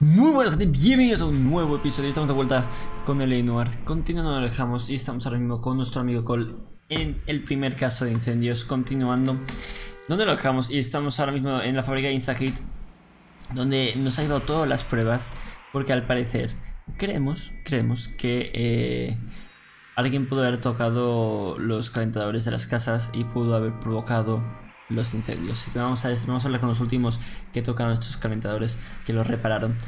Muy buenas gente, bienvenidos a un nuevo episodio. Estamos de vuelta con el Noire. Continuando, no lo dejamos y estamos ahora mismo con nuestro amigo Cole en el primer caso de incendios. Continuando donde lo dejamos y estamos ahora mismo en la fábrica de Instahit, donde nos ha llevado todas las pruebas, porque al parecer creemos que alguien pudo haber tocado los calentadores de las casas y pudo haber provocado los incendios. Así que vamos a hablar con los últimos que tocaron estos calentadores, que los repararon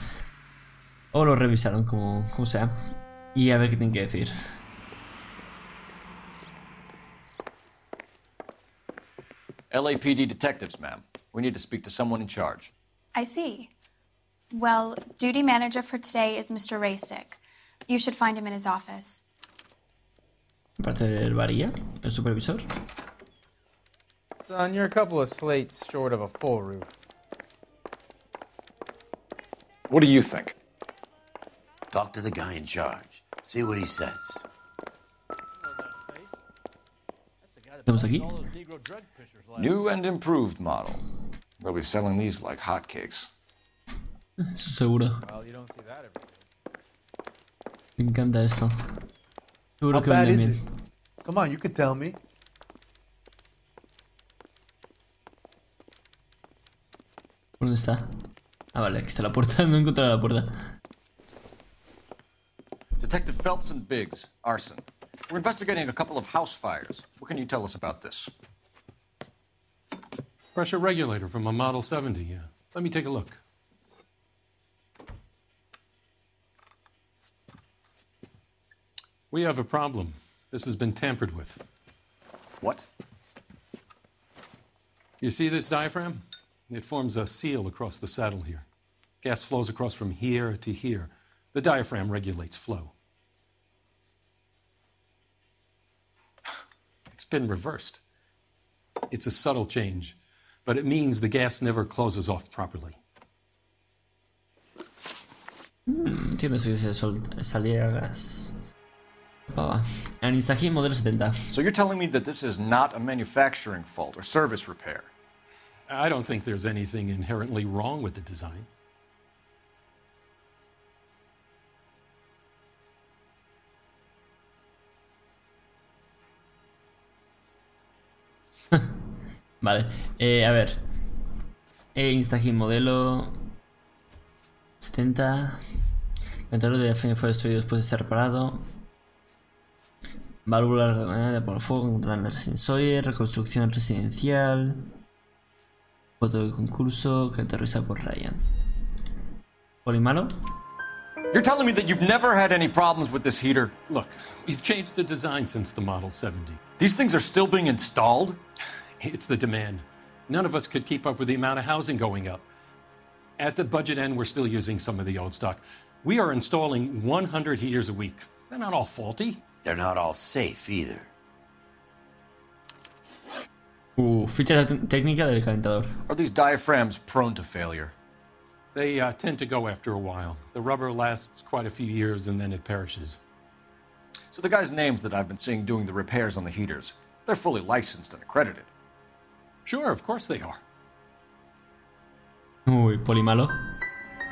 o los revisaron, como sea, y a ver qué tienen que decir. LAPD detectives, ma'am. We need to speak to someone in charge. I see. Well, duty manager for today is Mr. Rasick. You should find him in his office. Parte del varía, el supervisor. Son, you're a couple of slates short of a full roof. What do you think? Talk to the guy in charge. See what he says. Estamos aquí. New and improved model. We'll be selling these like hotcakes. Eso seguro. Well, you don't see that every day. Me encanta esto. Seguro How que bad venden is bien. it? Come on, you can tell me. ¿Dónde está? Ah, vale, aquí está la puerta. No he encontrado la puerta. Detective Phelps and Biggs, arson. We're investigating a couple of house fires. What can you tell us about this? Pressure regulator from a Model 70, yeah. Let me take a look. We have a problem. This has been tampered with. What? You see this diaphragm? It forms a seal across the saddle here. Gas flows across from here to here. The diaphragm regulates flow. It's been reversed. It's a subtle change, but it means the gas never closes off properly. Entiendo que se salía gas. En Instahit modelo 70. So you're telling me that this is not a manufacturing fault or service repair? I don't think there's anything inherently wrong with the design. Vale, a ver. Instahit modelo 70. El control de FN fue destruido después de ser reparado. Válvula por fuego, gran ascensor, reconstrucción residencial. Foto de concurso, caracterizada por Ryan. ¿Polimalo? You're telling me that you've never had any problems with this heater? Look, we've changed the design since the Model 70. These things are still being installed? It's the demand. None of us could keep up with the amount of housing going up. At the budget end, we're still using some of the old stock. We are installing 100 heaters a week. They're not all faulty. They're not all safe either. Ficha técnica del calentador. Are these diaphragms prone to failure? They tend to go after a while. The rubber lasts quite a few years and then it perishes. So the guys' names that I've been seeing doing the repairs on the heaters, they're fully licensed and accredited. Sure, of course they are. Polimalo.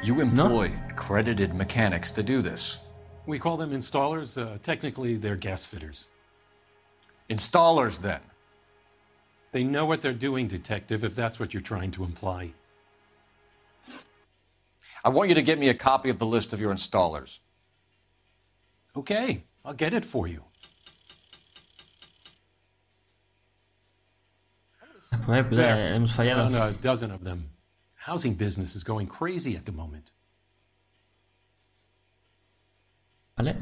You employ accredited mechanics to do this. We call them installers. Technically, they're gas fitters. Installers, then. They know what they're doing, Detective, if that's what you're trying to imply. I want you to get me a copy of the list of your installers. Okay, I'll get it for you. Hemos fallado. Around a dozen of them. Housing business is going crazy at the moment. Vale.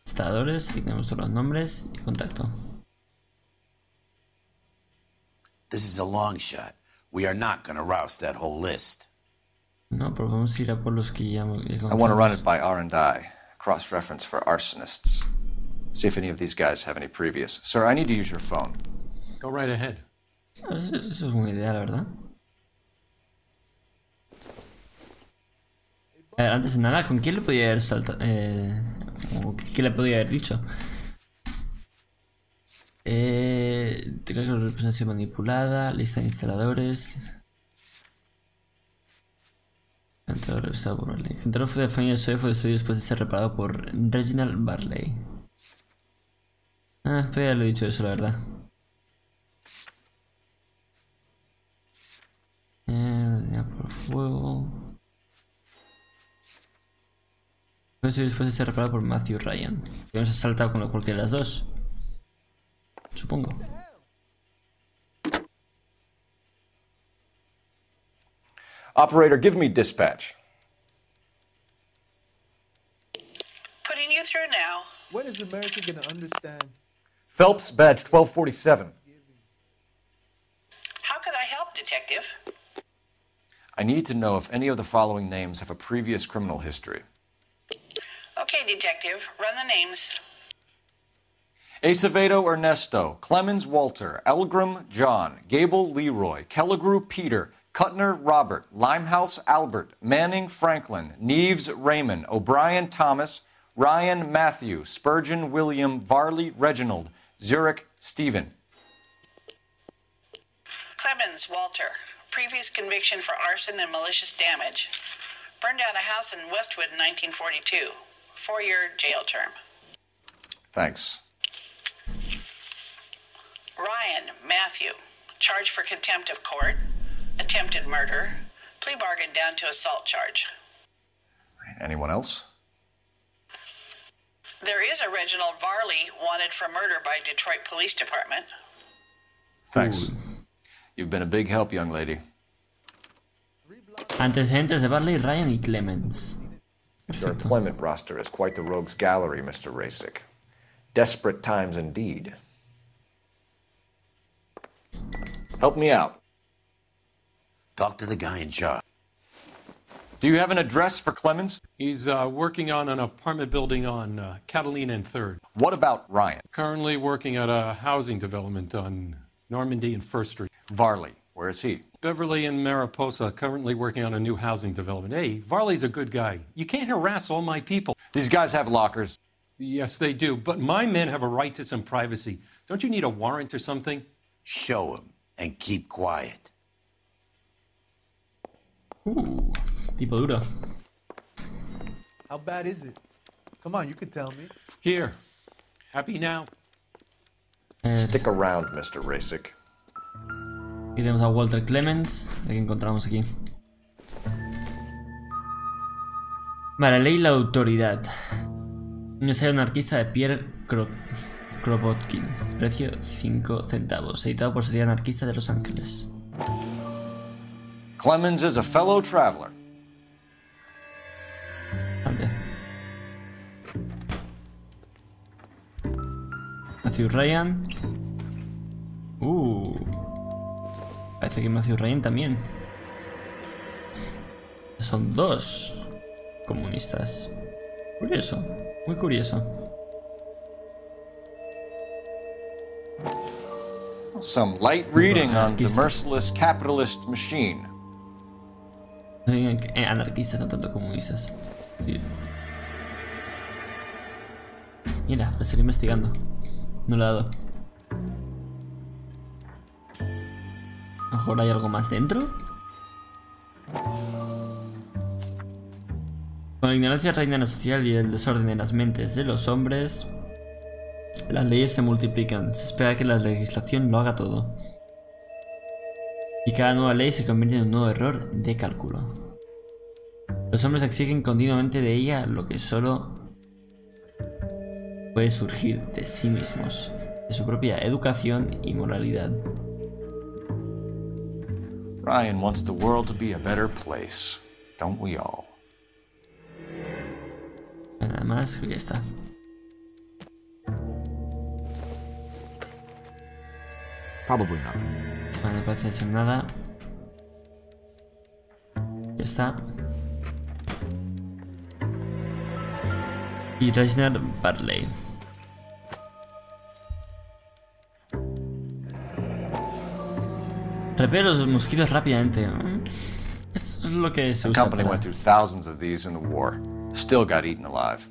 Instaladores, aquí tenemos todos los nombres y contacto. This is a long shot. We are not going to rouse that whole list. No, pero vamos a ir a por los que ya I want to run it by R&I, cross-reference for arsonists. See if any of these guys have any previous. Sir, I need to use your phone. Go right ahead. Eso es buena idea, la verdad. A ver, antes de nada, ¿con quién le podía haber saltado? ¿Qué le podía haber dicho? Teclado de representación manipulada, lista de instaladores. Entonces, revisado por Barley. El centro de familia Soy fue destruido después de ser reparado por Reginald Barley. Ah, pero ya lo he dicho eso, la verdad. Ya por fuego. Fue destruido después de ser reparado por Matthew Ryan. Que no se ha saltado con cualquiera de las dos. Supongo. Operator, give me dispatch. Putting you through now. When is America gonna understand? Phelps, badge 1247. How could I help, Detective? I need to know if any of the following names have a previous criminal history. Okay, Detective, run the names. Acevedo Ernesto, Clemens Walter, Elgram John, Gable Leroy, Kelligrew Peter, Cutner Robert, Limehouse Albert, Manning Franklin, Neves Raymond, O'Brien Thomas, Ryan Matthew, Spurgeon William, Varley Reginald, Zurich Stephen. Clemens Walter, previous conviction for arson and malicious damage. Burned down a house in Westwood in 1942. 4-year jail term. Thanks. Ryan Matthew, charged for contempt of court, attempted murder, plea bargain down to assault charge. Anyone else? There is a Reginald Varley wanted for murder by Detroit Police Department. Thanks. You've been a big help, young lady. Antecedentes de Barley, Ryan y Clemens. Your employment roster is quite the rogues gallery, Mr. Rasick. Desperate times indeed. Help me out. Talk to the guy in charge. Do you have an address for Clemens? He's working on an apartment building on Catalina and 3rd. What about Ryan? Currently working at a housing development on Normandy and 1st Street. Varley, where is he? Beverly and Mariposa, currently working on a new housing development. Hey, Varley's a good guy. You can't harass all my people. These guys have lockers. Yes, they do, but my men have a right to some privacy. Don't you need a warrant or something? Show him and keep quiet. Tipo duro. How bad is it? Come on, you can tell me. Here. Happy now? Stick around, Mr. Rasick. Aquí tenemos a Walter Clemens, el que encontramos aquí. Vale, la ley y la autoridad. Un ensayo anarquista de Pierre Kropotkin. Precio 5 centavos. Editado por Sociedad Anarquista de Los Ángeles. Clemens is a fellow traveler. Ante. Matthew Ryan. Parece que Matthew Ryan también. Son dos comunistas. Curioso, muy curioso. Some light reading on the merciless capitalist machine. Anarquistas, no tanto comunistas. Mira, lo estoy investigando. No lo he dado. A lo mejor hay algo más dentro. Con la ignorancia reina en la sociedad y el desorden en las mentes de los hombres, las leyes se multiplican. Se espera que la legislación lo haga todo. Y cada nueva ley se convierte en un nuevo error de cálculo. Los hombres exigen continuamente de ella lo que solo puede surgir de sí mismos, de su propia educación y moralidad. Ryan wants the world to be a better place, don't we all? Nada más, ya está. Probably not. Vale, no parece ser nada. Ya está. Y Reginald Barley. Repele los mosquitos rápidamente. Esto es lo que se The usa company para... went through thousands of these in the war. Still got eaten alive.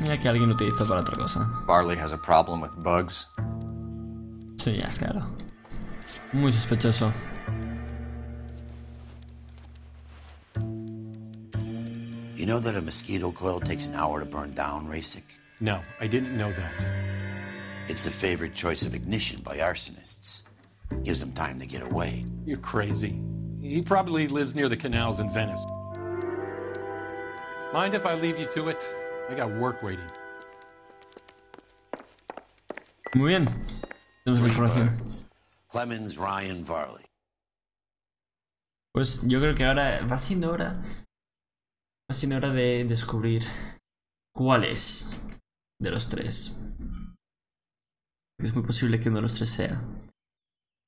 Mira que alguien lo utilizó para otra cosa. Varley has a problem with bugs. Sí, ya, claro. Muy sospechoso. know that a mosquito coil takes an hour to burn down, Rasic? No, I didn't know that. It's the favorite choice of ignition by arsonists. Gives them time to get away. You're crazy. He probably lives near the canals in Venice. Mind if I leave you to it? I got work waiting. Muy bien. Tenemos la información. Clemens, Ryan, Varley. Pues yo creo que ahora va siendo hora. Va siendo hora de descubrir cuál es de los tres. Es muy posible que uno de los tres sea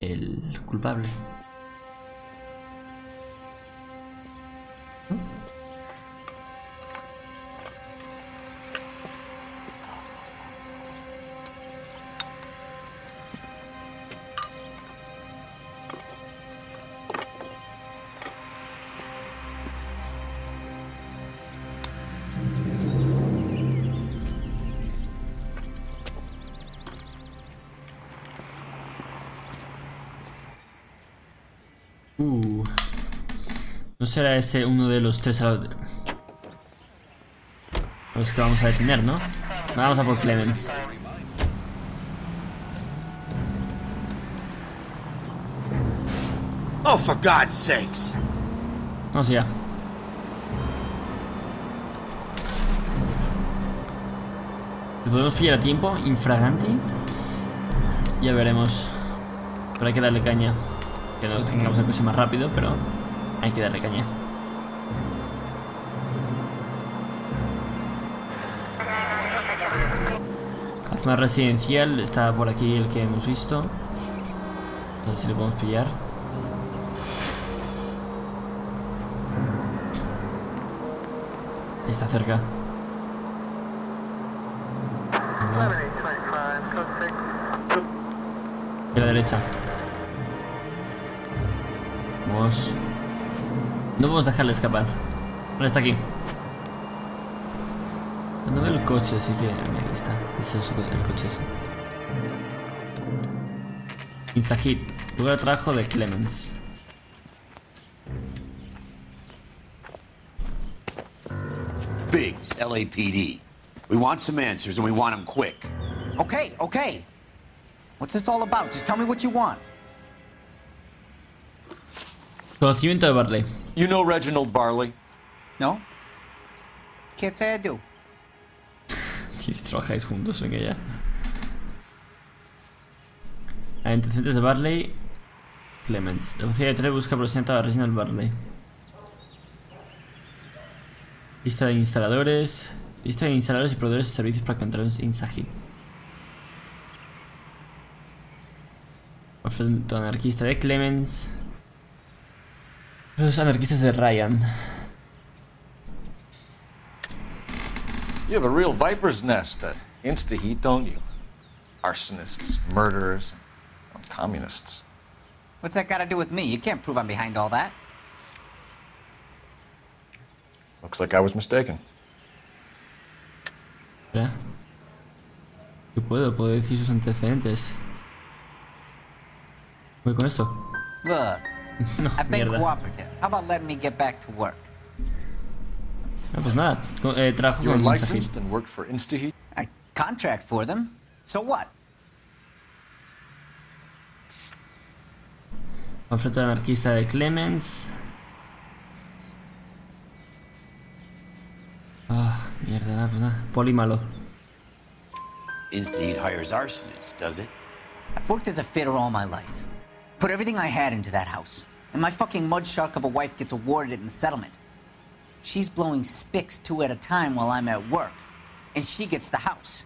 el culpable. No será ese uno de los tres a los que vamos a detener, ¿no? Vamos a por Clemens. Oh, for God's sakes! Vamos allá. ¿Le podemos pillar a tiempo? Infraganti. Ya veremos. Pero hay que darle caña. Que no tengamos el coche más rápido, pero hay que darle caña. La zona residencial está por aquí, el que hemos visto. A ver si lo podemos pillar. Está cerca. A la derecha. Vamos. No podemos dejarle escapar. Ahora está aquí. Cuando veo el coche, así que... Mira, aquí está. Ese es el coche ese. Insta-hit. Lugar de trabajo de Clemens. Biggs, LAPD. We want some answers and we want them quick. Okay, okay. What's this all about? Just tell me what you want. Conocimiento de Barley. You know Reginald Barley? No? Can't say I do. Si trabajáis juntos, venga ya. Antecedentes de Barley. Clemens. La policía de 3 busca por a Reginald Barley. Lista de instaladores. Lista de instaladores y proveedores de servicios para controlar Insta-hit. Frente anarquista de Clemens. Los anarquistas de Ryan. You have a real viper's nest at Insta-Heat, don't you? Arsonists, murderers, and communists. What's that got to do with me? You can't prove I'm behind all that. Looks like I was mistaken. ¿Verdad? Yo puedo decir sus antecedentes. Voy con esto. Look, No, I've been mierda. cooperative. How about letting me get back to work? No, pues nada. Trabajo You were con licensed Insta-hit. and worked for Insta-Heat? I contract for them. So what? Panfleto anarquista de Clemens. Ah, mierda, pues nada. Poli malo. Insta-Heat hires arsonists, does it? I've worked as a fitter all my life. Put everything I had into that house. And my fucking mud shark of a wife gets awarded it in the settlement. She's blowing spics 2 at a time while I'm at work. And she gets the house.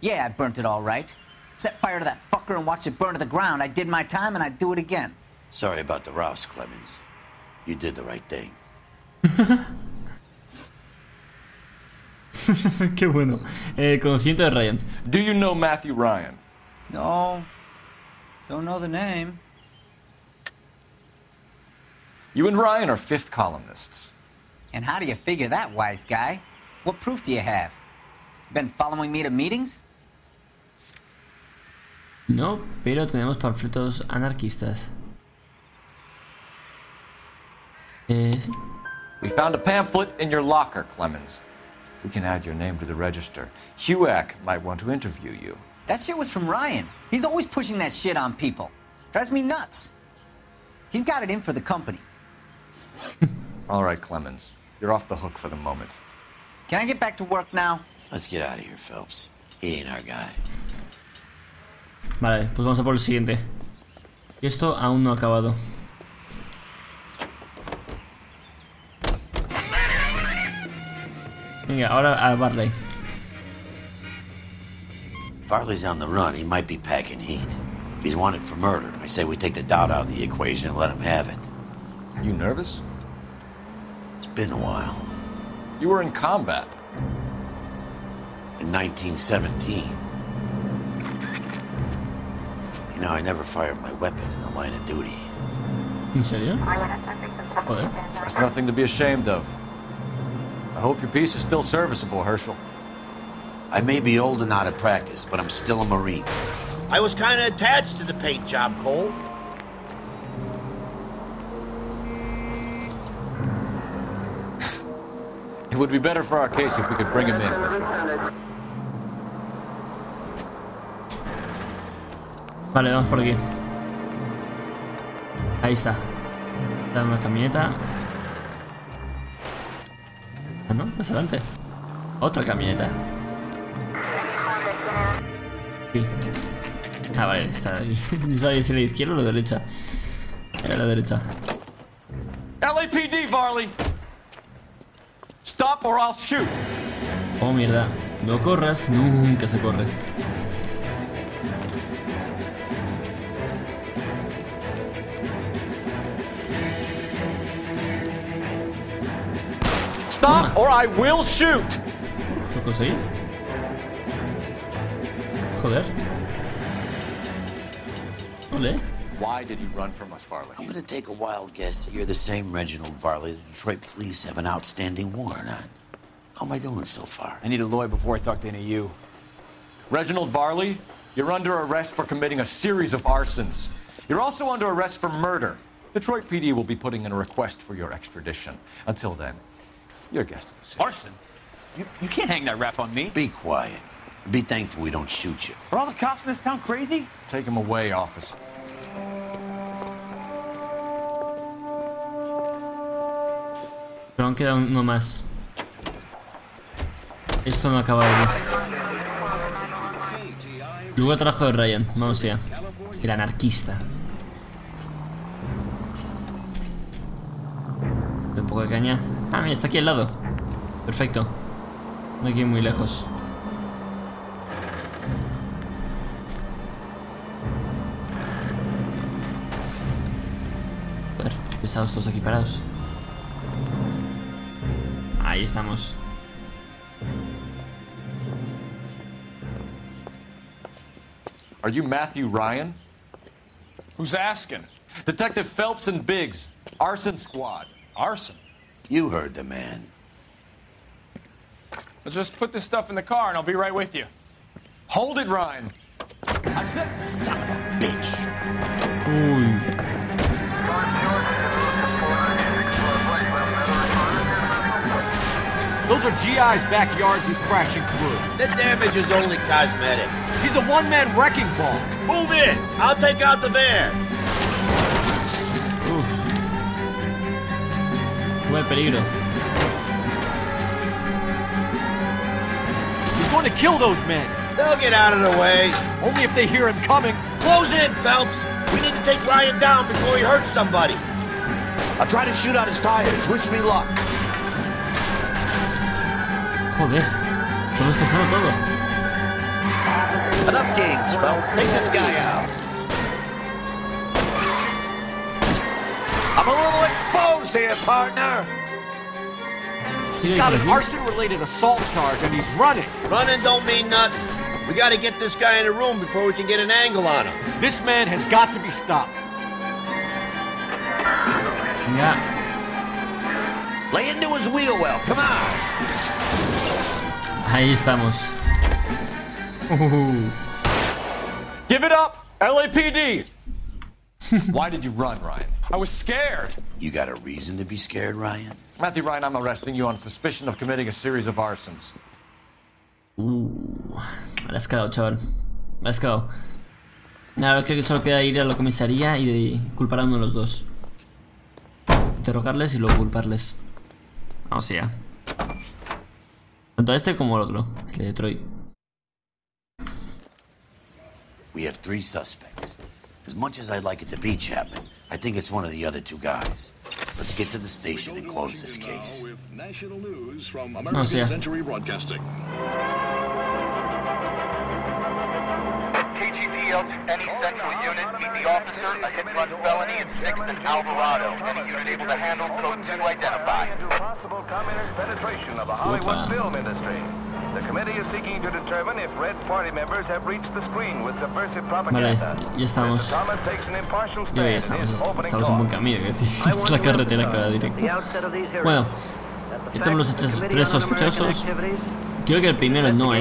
Yeah, I burnt it all right. Set fire to that fucker and watched it burn to the ground. I did my time and I'd do it again. Sorry about the rouse, Clemens. You did the right thing. Qué bueno. Conocimiento de Ryan. Do you know Matthew Ryan? No. Don't know the name. You and Ryan are fifth columnists. And how do you figure that, wise guy? What proof do you have? Been following me to meetings? No, pero tenemos panfletos anarquistas. Sí. We found a pamphlet in your locker, Clemens. We can add your name to the register. Huack might want to interview you. That shit was from Ryan. He's always pushing that shit on people. Drives me nuts. He's got it in for the company. All right, Clemens. You're off the hook for the moment. Can I get back to work now? Let's get out of here, Phelps. He ain't our guy. Vale, pues vamos a por el siguiente. Y esto aún no ha acabado. Venga, ahora a Barley. Farley's on the run. He might be packing heat. If he's wanted for murder, I say we take the doubt out of the equation and let him have it. You nervous? It's been a while. You were in combat. In 1917. You know, I never fired my weapon in the line of duty. ¿En serio? Joder. There's nothing to be ashamed of. I hope your piece is still serviceable, Herschel. I may be old and out of practice, but I'm still a Marine. I was kind of attached to the paint job, Cole. It would be better for our case if we could bring him in, Herschel. Vale, vamos por aquí. Ahí está. Dame una camioneta. Ah, no, más adelante. Otra camioneta. Aquí. Ah, vale, está aquí. No sabía si la izquierda o la derecha. Era la derecha. LAPD, Varley! Stop or I'll shoot! Oh, mierda. No corras, nunca se corre. Stop or I will shoot! ¿Lo conseguí? Joder. Ole. Why did you run from us, Varley? I'm gonna take a wild guess that you're the same Reginald Varley the Detroit police have an outstanding warrant on. How am I doing so far? I need a lawyer before I talk to any of you. Reginald Varley, you're under arrest for committing a series of arsons. You're also under arrest for murder. Detroit PD will be putting in a request for your extradition. Until then, you're a guest of the city. Arson? You can't hang that rap on me. Be quiet. Be thankful we don't shoot you. Are all the cops in this town crazy? Take him away, officer. Pero aún queda uno más. Esto no acaba de ir. Luego el trabajo de Ryan, vamos allá. El anarquista. Un poco de caña. Ah, mira, está aquí al lado. Perfecto. No hay que ir muy lejos. Joder, pesados todos aquí parados. Ahí estamos. Are you Matthew Ryan? Who's asking? Detective Phelps and Biggs, arson squad. Arson? You heard the man. Let's just put this stuff in the car and I'll be right with you. Hold it, Ryan. I said, Son of a bitch. Uy. Those are GI's backyards he's crashing through. The damage is only cosmetic. He's a one-man wrecking ball. Move in! I'll take out the van! Uf. Buen peligro. He's going to kill those men. They'll get out of the way. Only if they hear him coming. Close in, Phelps. We need to take Ryan down before he hurts somebody. I'll try to shoot out his tires. Wish me luck. Joder. Todo destrozado todo. Enough games, Phelps. Take this guy out. I'm a little exposed here, partner. He's got an arson-related assault charge, and he's running. Running don't mean nothing. We gotta get this guy in a room before we can get an angle on him. This man has got to be stopped. Venga. Lay into his wheel well. Come on. Ahí estamos. give it up, LAPD! Why did you run, Ryan? I was scared. You got a reason to be scared, Ryan? Matthew Ryan, I'm arresting you on suspicion of committing a series of arsons. La has cagado, chaval. La has cagado. Ahora creo que solo queda ir a la comisaría y culpar a uno de los dos. Interrogarles y luego culparles. Vamos allá. Tanto a este como al otro, el de Detroit. We have 3 suspects. As much as I'd like it to be Chapman, I think it's one of the other 2 guys. Let's get to the station and close this case. Vamos allá. KGPL to any central unit. Meet the officer, a hit-run felony in 6th and Alvarado. Any unit able to handle code 2 identified. Possible communist penetration of the Hollywood film industry. The committee is seeking to determine if Red Party members have reached the screen with subversive propaganda. Vale, ya estamos. Ya estamos en buen camino, que decir. Esta es la carretera que va directo. Bueno, estamos los 3 sospechosos. Creo que el primero no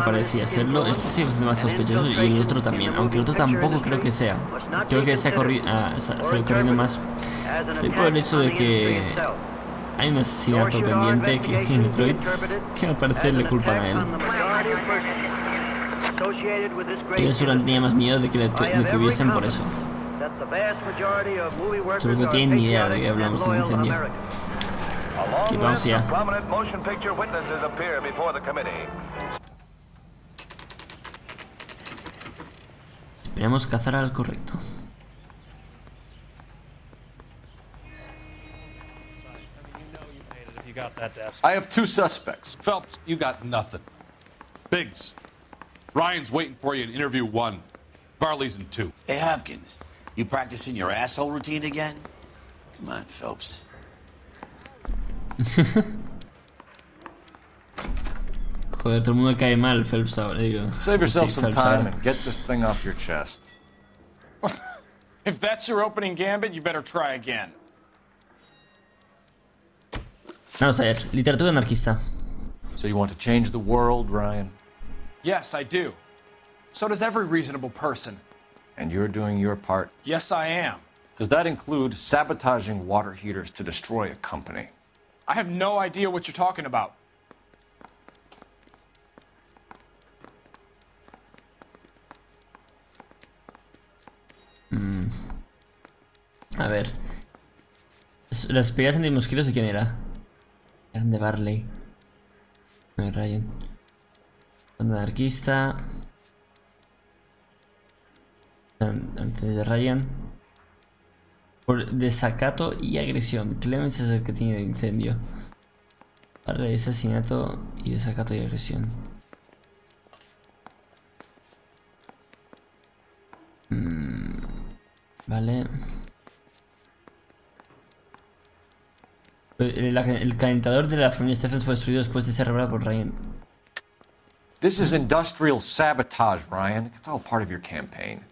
parecía serlo. Este sí es demasiado sospechoso y el otro también. Aunque el otro tampoco creo que sea. Creo que se le corriendo más por el hecho de que hay un asesinato pendiente que en Detroit que al parecer le culpan a él. Ellos tenía más miedo de que le tuviesen por eso. Solo que no tienen ni idea de que hablamos de un incendio. Y vamos ya. Esperemos cazar al correcto. I have 2 suspects. Phelps, you got nothing. Biggs, Ryan's waiting for you in interview 1. Varley's in 2. Hey, Hopkins, you practicing your asshole routine again? Come on, Phelps. Joder, todo el mundo cae mal, Phelps ahora, digo. Save yourself some time and get this thing off your chest. If that's your opening gambit, you better try again. Vamos a ver, literatura anarquista. So you want to change the world, Ryan? Yes, I do. So does every reasonable person. And you're doing your part? Yes, I am. Does that include sabotaging water heaters to destroy a company? I have no idea what you're talking about. A ver. Las espigas antimosquitos de quién era. Eran de Barley. No, de Ryan. Banda anarquista. Antes de Ryan. Por desacato y agresión. Clemens es el que tiene el incendio. Barley, asesinato y desacato y agresión. Vale. El calentador de la familia Stephens fue destruido después de ser revelado por Ryan. This is industrial sabotage, Ryan. It's all part of your campaign.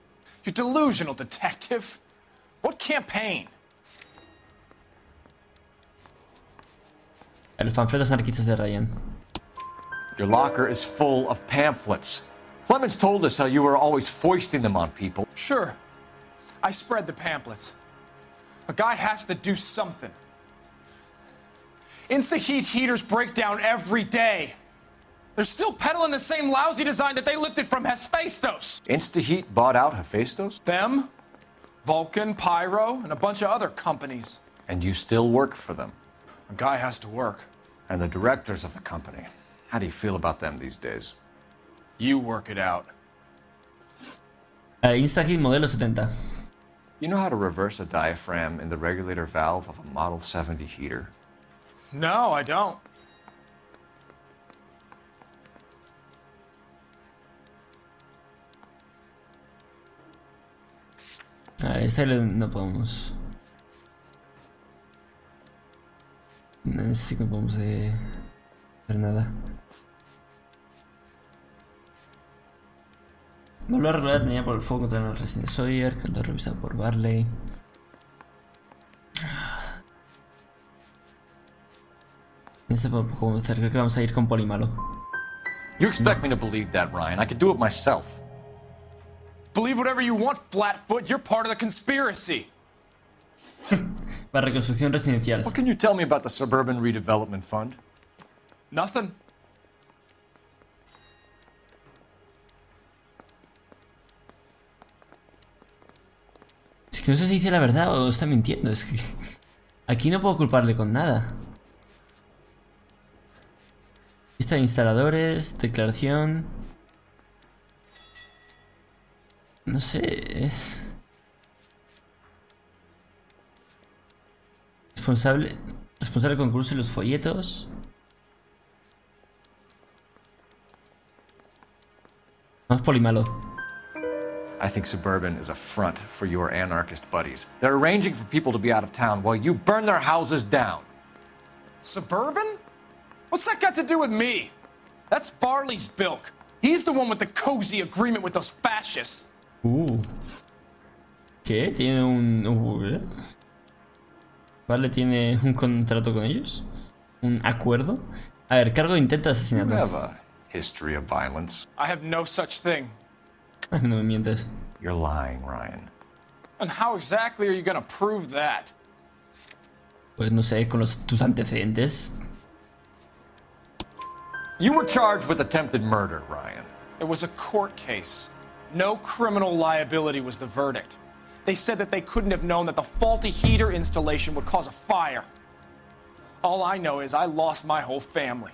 You're delusional, detective. What campaign? Los panfletos anarquistas de Ryan. Your locker is full of pamphlets. Clemens told us how you were always foisting them on people. Sure. I spread the pamphlets. A guy has to do something. Insta-heat heaters break down every day. They're still peddling the same lousy design that they lifted from Hephaestus. Insta-heat bought out Hephaestus? Them, Vulcan, Pyro, and a bunch of other companies. And you still work for them? A guy has to work. And the directors of the company. How do you feel about them these days? You work it out. Insta-heat modelo 70. You know how to reverse a diaphragm in the regulator valve of a Model 70 heater? No, I don't. Este no podemos. No sé si no podemos hacer nada. Volvió a regular tenía por el fuego contra la recién de Sawyer, canto revisado por Barley. En este juego creo que vamos a ir con Poli malo. You expect me to believe that, Ryan? I could do it myself. Believe whatever you want, Flatfoot. You're part of the conspiracy. Para reconstrucción residencial. What can you tell me about the Suburban Redevelopment Fund? Nothing. Es que no sé si dice la verdad o está mintiendo. Es que aquí no puedo culparle con nada. Lista de instaladores, declaración. No sé. Responsable del concurso y los folletos. Vamos polimalo. I think Suburban is a front for your anarchist buddies. They're arranging for people to be out of town while you burn their houses down. Suburban? What's that got to do with me? That's Barley's bilk. He's the one with the cozy agreement with those fascists. ¿Qué? ¿Tiene un... Vale, ¿tiene un contrato con ellos? ¿Un acuerdo? A ver, cargo de intento de asesinato. You have a history of violence. I have no such thing. No me mientes. You're lying, Ryan. And how exactly are you gonna prove that? Pues no sé, con tus antecedentes. You were charged with attempted murder, Ryan. It was a court case. No criminal liability was the verdict. They said that they couldn't have known that the faulty heater installation would cause a fire. All I know is I lost my whole family.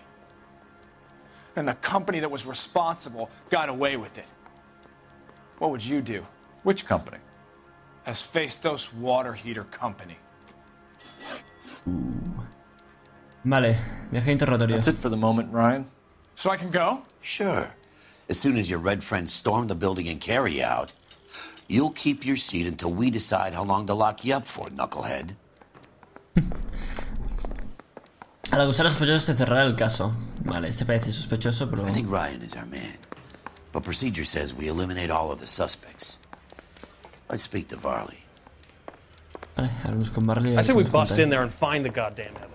And the company that was responsible got away with it. What would you do? Which company? Hephaestos Water Heater Company. Vale, viaje interrogatorio. That's it for the moment, Ryan. So I can go? Sure. As soon as your red friends storm the building and carry you out, you'll keep your seat until we decide how long to lock you up for, knucklehead. Al acusar a sospechosos se cerrará el caso. Vale, este parece sospechoso, pero... I think Ryan is our man. But procedure says we eliminate all of the suspects. Let's speak to Varley. Vale, hablamos con Varley. I say we bust in there and find the goddamn evidence.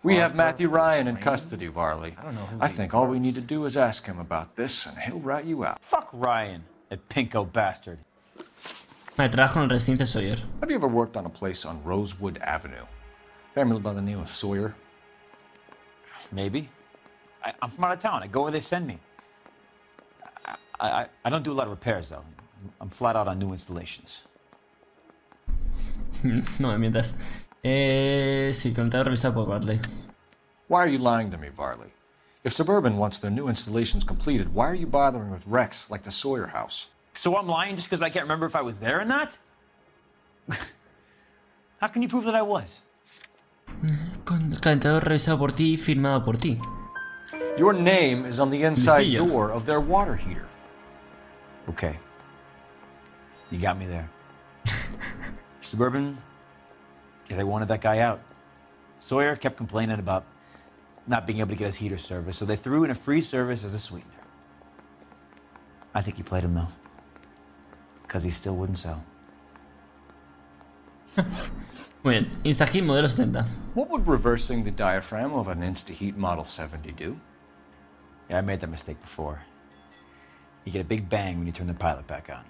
We have Matthew Ryan in custody, Varley. I think all we need to do is ask him about this, and he'll rat you out. Fuck Ryan, that pinko bastard. Vale, trabajo en el residente Sawyer. Have you ever worked on a place on Rosewood Avenue? Family by the name of Sawyer? Maybe. I'm from out of town. I go where they send me. I don't do a lot of repairs, though. I'm flat out on new installations. No me mientas. Sí, contado revisado por Varley. Why are you lying to me, Varley? If Suburban wants their new installations completed, why are you bothering with wrecks like the Sawyer house? So I'm lying just because I can't remember if I was there or not? How can you prove that I was? Con el calentador revisado por ti, firmado por ti. Your name is on the inside door of their water heater. Okay. You got me there. Suburban, yeah, they wanted that guy out. Sawyer kept complaining about not being able to get his heater service, so they threw in a free service as a sweetener. I think he played him, though. Because he still wouldn't sell. Muy bien, Instaheat modelo 70. What would reversing the diaphragm of an Instaheat Model 70 do? Yeah, I made that mistake before. You get a big bang when you turn the pilot back on.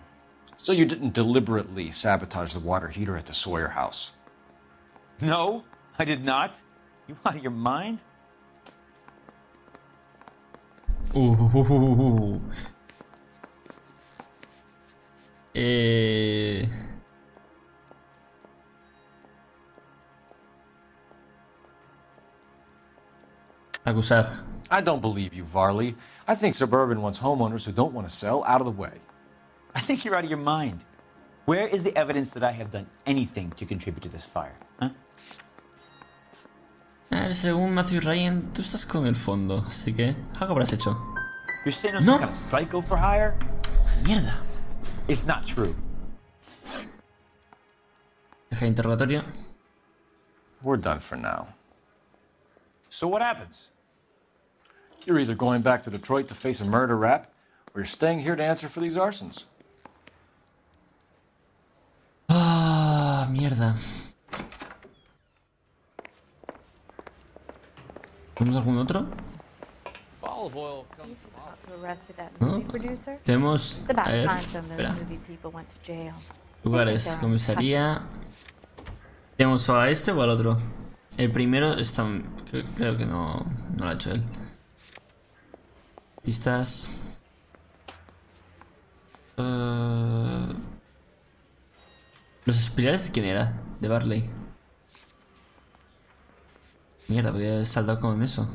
So you didn't deliberately sabotage the water heater at the Sawyer house? No, I did not. You out of your mind? Acusar. I don't believe you, Varley. I think Suburban wants homeowners who don't want to sell out of the way. I think you're out of your mind. Where is the evidence that I have done anything to contribute to this fire? Huh? Según Matthew Ryan, tú estás con el fondo, así que algo habrás hecho. You're saying I'm some kind of psycho for hire? Mierda. It's not true. Deja interrogatorio. We're done for now. So what happens? You're either going back to Detroit to face a murder rap, or you're staying here to answer for these arsons. Ah, mierda. ¿Tenemos algún otro? Olive oil comes ¿No? Tenemos... A ver, espera. Lugares, comisaría... ¿Tenemos a este o al otro? El primero está... Creo que no lo ha hecho él. Pistas... ¿Los espirales de quién era? De Barley. Mierda, voy a saltar con eso.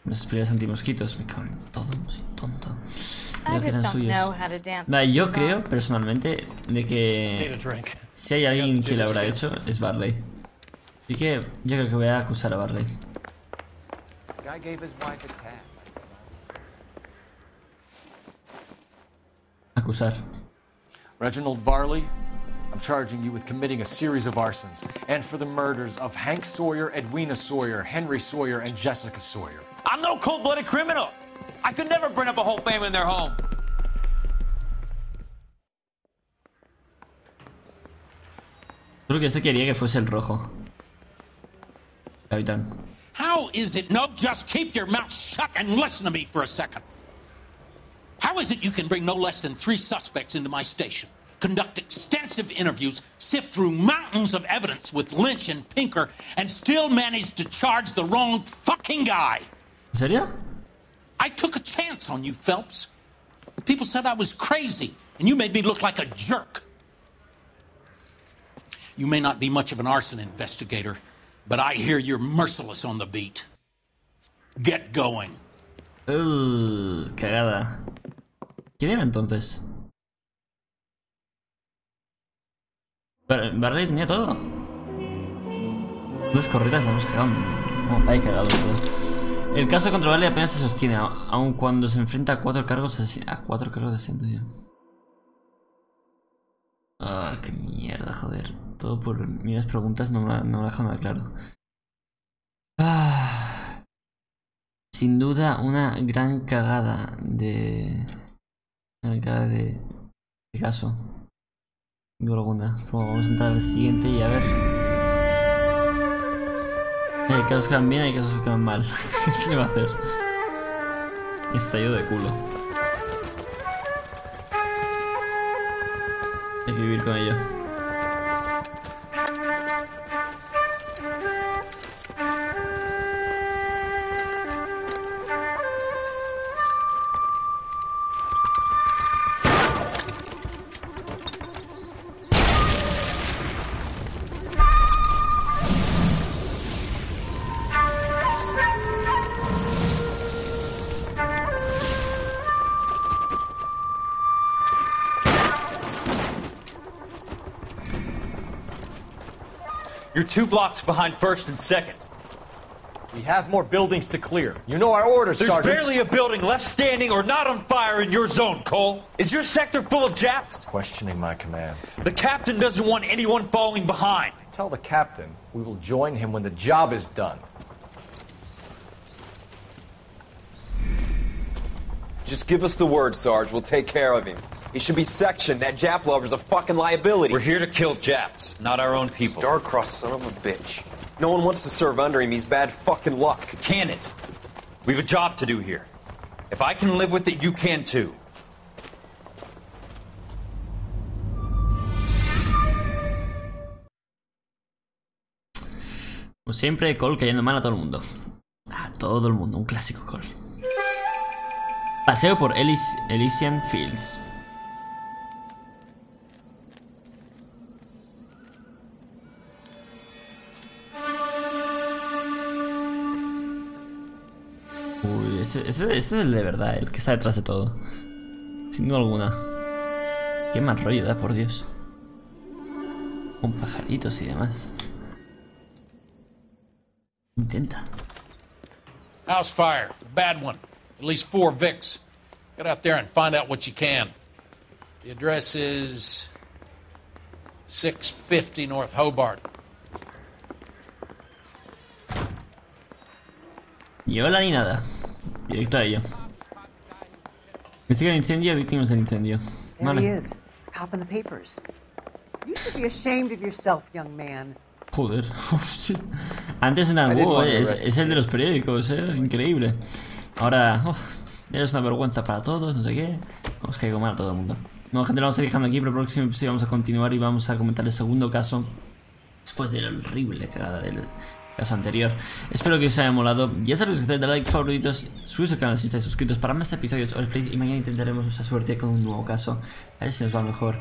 Los espirales antimosquitos. Me cago en todo, soy tonto. Ellos eran suyos. Nada, yo creo, personalmente, de que si hay alguien que lo habrá hecho, es Barley. Así que yo creo que voy a acusar a Barley. Acusar. Reginald Varley, I'm charging you with committing a series of arsons and for the murders of Hank Sawyer, Edwina Sawyer, Henry Sawyer, and Jessica Sawyer. I'm no cold-blooded criminal. I could never burn up a whole family in their home. Creo que este quería que fuese el rojo. Capitán. How is it? No, just keep your mouth shut and listen to me for a second. How is it you can bring no less than 3 suspects into my station, conduct extensive interviews, sift through mountains of evidence with Lynch and Pinker, and still manage to charge the wrong fucking guy? ¿En serio? I took a chance on you, Phelps. People said I was crazy, and you made me look like a jerk. You may not be much of an arson investigator, but I hear you're merciless on the beat. Get going. Cagada. ¿Quién era entonces? Barley tenía todo. 2 corridas la hemos cagado. No, hay cagado todo. El caso contra Barley apenas se sostiene, aun cuando se enfrenta a 4 cargos a 4 cargos de asesinato, tío. Ah, qué mierda, joder. Todo por miras preguntas no me dejan nada claro. Sin duda una gran cagada de... de caso. Sin duda alguna. Pero vamos a entrar al siguiente y a ver. Hay casos que van bien, hay casos que van mal. ¿Qué se le va a hacer? Estallido de culo. Hay que vivir con ello. You're 2 blocks behind 1st and 2nd. We have more buildings to clear. You know our orders, There's Sergeant. barely a building left standing or not on fire in your zone, Cole. Is your sector full of Japs? Questioning my command. The captain doesn't want anyone falling behind. Tell the captain we will join him when the job is done. Just give us the word, Sarge. We'll take care of him. He should be sectioned. That Jap lover's a fucking liability. We're here to kill Japs, not our own people. Star-crossed son of a bitch. No one wants to serve under him. He's bad fucking luck. Can it? We have a job to do here. If I can live with it, you can too. Como siempre, Cole cayendo mal a todo el mundo. A todo el mundo, un clásico Cole. Paseo por Elysian Fields. Uy, este es el de verdad, el que está detrás de todo. Sin duda alguna. Qué mal rollo da, por Dios. Con pajaritos y demás. Intenta. House fire. Bad one. At least 4 Vicks. Get out there and find out what you can. The address is 650 North Hobart. Ni hola ni nada. Directo a ello. Investiga el incendio, víctimas del incendio. There he is. Cop in the papers. You should be ashamed of yourself, young man. Joder, hostia. Antes en algo, es el de los periódicos, increíble. Ahora, eres una vergüenza para todos, no sé qué. Vamos que mal a todo el mundo. Bueno, gente, lo vamos a ir dejando aquí, pero el próximo episodio vamos a continuar y vamos a comentar el segundo caso. Después de la horrible cagada del caso anterior. Espero que os haya molado. Ya sabéis que dale like, favoritos, suscribiros al canal si estáis suscritos para más episodios o plays. Y mañana intentaremos nuestra suerte con un nuevo caso. A ver si nos va mejor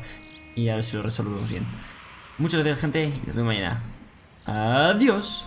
y a ver si lo resolvemos bien. Muchas gracias, gente, y nos vemos mañana. Adiós.